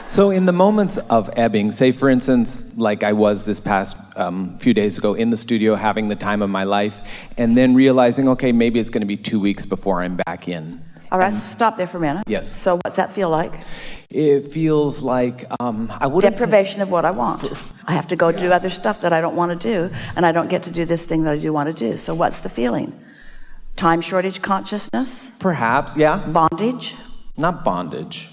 So in the moments of ebbing, say for instance, like I was this past few days ago in the studio having the time of my life, and then realizing, okay, maybe it's going to be 2 weeks before I'm back in. All right, stop there for a minute. Yes. So what's that feel like? It feels like I wouldn't deprivation of what I want. I have to go do other stuff that I don't want to do, and I don't get to do this thing that I do want to do. So what's the feeling? Time shortage consciousness? Perhaps, yeah. Bondage? Not bondage.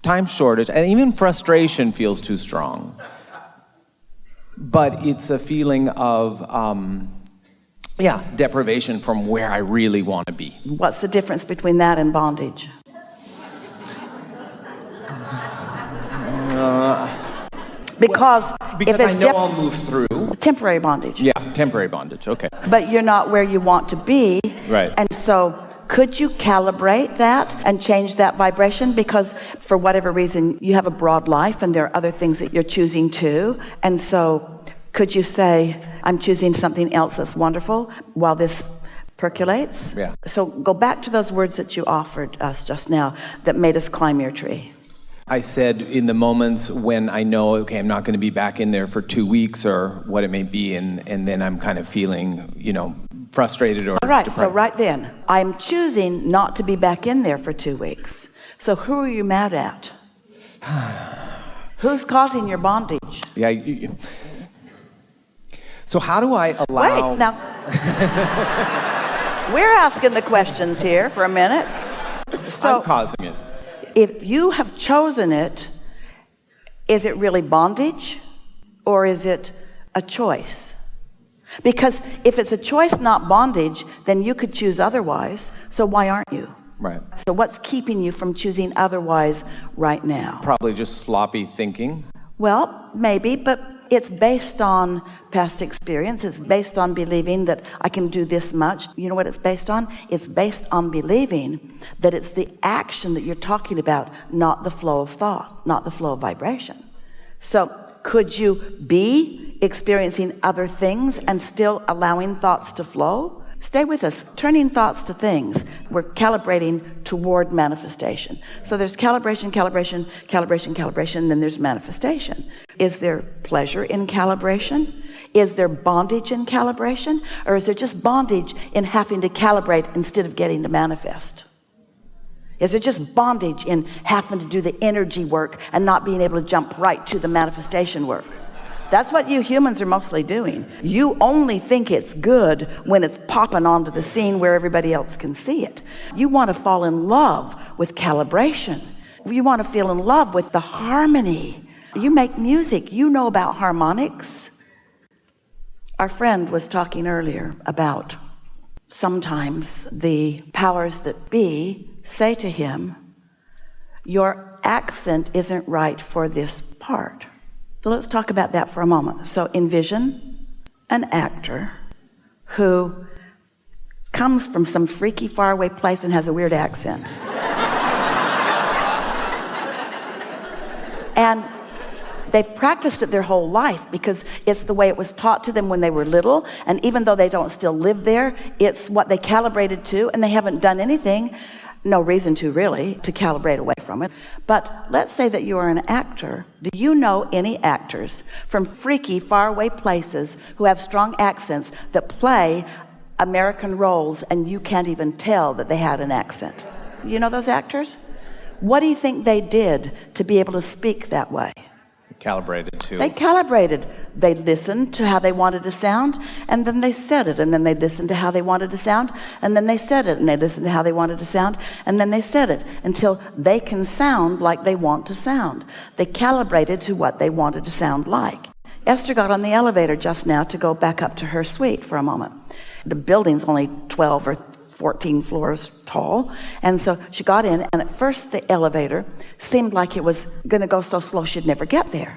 Time shortage, and even frustration feels too strong. But it's a feeling of, deprivation from where I really want to be. What's the difference between that and bondage? Because if it's I know I'll move through. Temporary bondage. Yeah, temporary bondage, okay. But you're not where you want to be. Right. And so could you calibrate that and change that vibration? Because for whatever reason, you have a broad life and there are other things that you're choosing too. And so could you say, I'm choosing something else that's wonderful while this percolates? Yeah. So go back to those words that you offered us just now that made us climb your tree. I said in the moments when I know, okay, I'm not going to be back in there for 2 weeks or what it may be, and then I'm kind of feeling, frustrated or all right, depressed. So right then, I'm choosing not to be back in there for 2 weeks. So who are you mad at? Who's causing your bondage? Yeah. So how do I allow... Wait, now. We're asking the questions here for a minute. So I'm causing it. If you have chosen it, is it really bondage or is it a choice? Because if it's a choice, not bondage, then you could choose otherwise. So why aren't you? Right. So what's keeping you from choosing otherwise right now? Probably just sloppy thinking. Well, maybe, but it's based on past experience. It's based on believing that I can do this much. You know what it's based on? It's based on believing that it's the action that you're talking about, not the flow of thought, not the flow of vibration. So could you be experiencing other things and still allowing thoughts to flow? Stay with us. Turning thoughts to things. We're calibrating toward manifestation. So there's calibration, then there's manifestation. Is there pleasure in calibration? Is there bondage in calibration? Or is there just bondage in having to calibrate instead of getting to manifest? Is there just bondage in having to do the energy work and not being able to jump right to the manifestation work? That's what you humans are mostly doing. You only think it's good when it's popping onto the scene where everybody else can see it. You want to fall in love with calibration. You want to feel in love with the harmony. You make music. You know about harmonics. Our friend was talking earlier about sometimes the powers that be say to him, your accent isn't right for this part. So let's talk about that for a moment. So envision an actor who comes from some freaky faraway place and has a weird accent. And they've practiced it their whole life because it's the way it was taught to them when they were little. And even though they don't still live there, it's what they calibrated to, and they haven't done anything, no reason to really, to calibrate away from it. But let's say that you are an actor. Do you know any actors from freaky, faraway places who have strong accents that play American roles and you can't even tell that they had an accent? You know those actors? What do you think they did to be able to speak that way? Calibrated too. They calibrated. They listened to how they wanted to sound, and then they said it, and then they listened to how they wanted to sound, and then they said it, and they listened to how they wanted to sound, and then they said it until they can sound like they want to sound. They calibrated to what they wanted to sound like. Esther got on the elevator just now to go back up to her suite for a moment. The building's only 12 or 14 floors tall, and so she got in, and at first the elevator seemed like it was going to go so slow she'd never get there.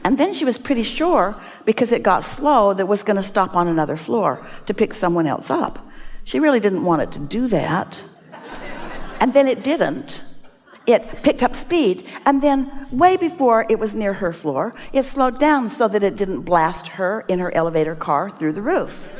And then she was pretty sure, because it got slow, that it was going to stop on another floor to pick someone else up. She really didn't want it to do that. And then it didn't. It picked up speed, and then way before it was near her floor, it slowed down so that it didn't blast her in her elevator car through the roof.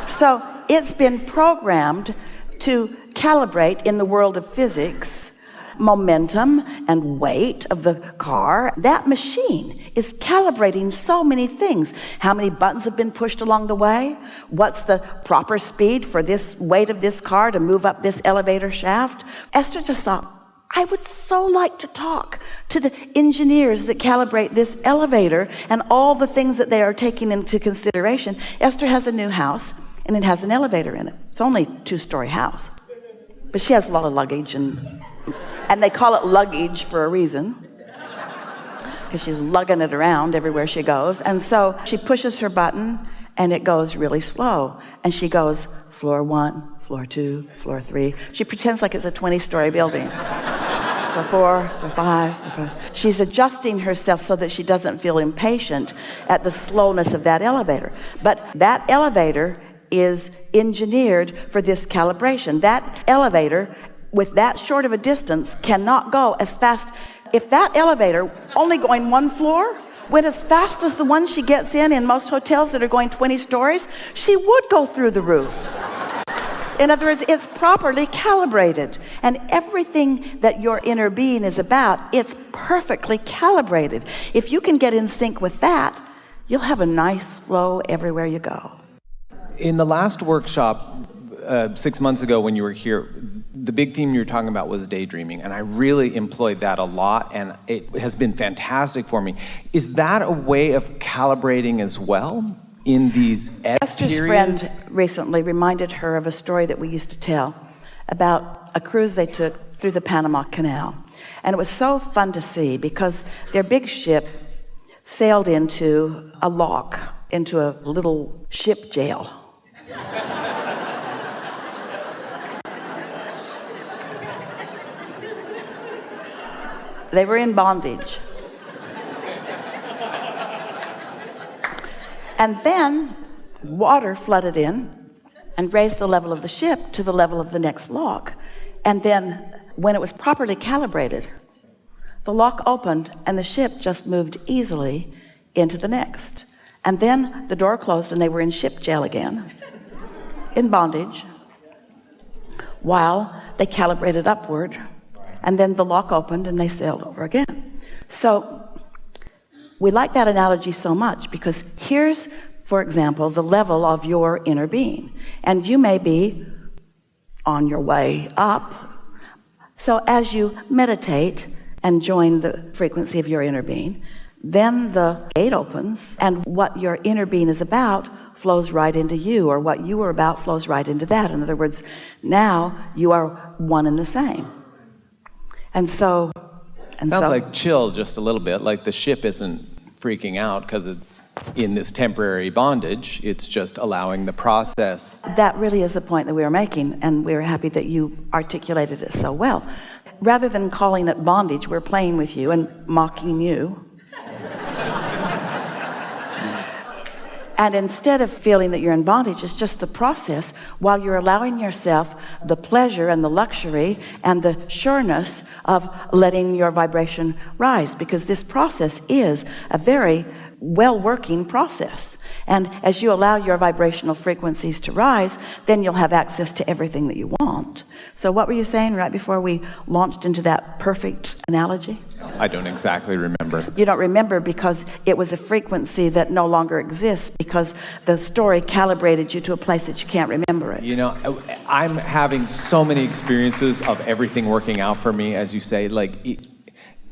So it's been programmed to calibrate in the world of physics momentum and weight of the car. That machine is calibrating so many things. How many buttons have been pushed along the way? What's the proper speed for this weight of this car to move up this elevator shaft? Esther just thought, I would so like to talk to the engineers that calibrate this elevator and all the things that they are taking into consideration. Esther has a new house, and it has an elevator in it. It's only a 2-story house, but she has a lot of luggage, and they call it luggage for a reason, because she's lugging it around everywhere she goes. And so she pushes her button, and it goes really slow, and she goes, floor 1, floor 2, floor 3. She pretends like it's a 20-story building. Floor 4, floor 5, floor 5. She's adjusting herself so that she doesn't feel impatient at the slowness of that elevator. But that elevator is engineered for this calibration. That elevator, with that short of a distance, cannot go as fast. If that elevator, only going 1 floor, went as fast as the one she gets in most hotels that are going 20 stories, she would go through the roof. In other words, it's properly calibrated. And everything that your inner being is about, it's perfectly calibrated. If you can get in sync with that, you'll have a nice flow everywhere you go. In the last workshop, 6 months ago when you were here, the big theme you were talking about was daydreaming, and I really employed that a lot, and it has been fantastic for me. Is that a way of calibrating as well in these Esther's periods? friend recently reminded her of a story that we used to tell about a cruise they took through the Panama Canal. And it was so fun to see because their big ship sailed into a lock, into a little ship jail. They were in bondage. And then water flooded in and raised the level of the ship to the level of the next lock. And then when it was properly calibrated, the lock opened and the ship just moved easily into the next. And then the door closed and they were in ship jail again, in bondage, while they calibrated upward. And then the lock opened and they sailed over again. So we like that analogy so much because here's, for example, the level of your inner being. And you may be on your way up. So as you meditate and join the frequency of your inner being, then the gate opens and what your inner being is about flows right into you, or what you are about flows right into that. In other words, now you are one and the same. And so... Sounds like chill just a little bit, like the ship isn't freaking out because it's in this temporary bondage. It's just allowing the process. That really is the point that we were making, and we're happy that you articulated it so well. Rather than calling it bondage, we're playing with you and mocking you. And instead of feeling that you're in bondage, it's just the process while you're allowing yourself the pleasure and the luxury and the sureness of letting your vibration rise, because this process is a very well-working process. And as you allow your vibrational frequencies to rise, then you'll have access to everything that you want. So what were you saying right before we launched into that perfect analogy? I don't exactly remember. You don't remember because it was a frequency that no longer exists, because the story calibrated you to a place that you can't remember it. You know, I'm having so many experiences of everything working out for me, as you say,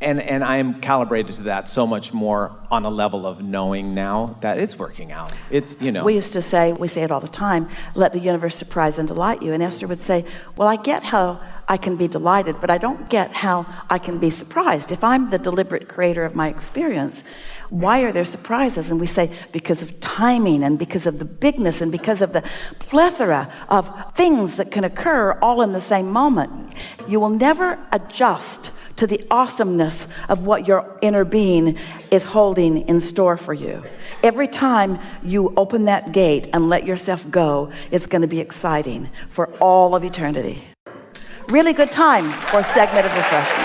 and I'm calibrated to that so much more on a level of knowing now that it's working out. It's, you know. We used to say, we say it all the time, let the universe surprise and delight you. And Esther would say, well, I get how I can be delighted, but I don't get how I can be surprised. If I'm the deliberate creator of my experience, why are there surprises? And we say, because of timing and because of the bigness and because of the plethora of things that can occur all in the same moment. You will never adjust to the awesomeness of what your inner being is holding in store for you. Every time you open that gate and let yourself go, it's going to be exciting for all of eternity. Really good time for a segment of refreshment.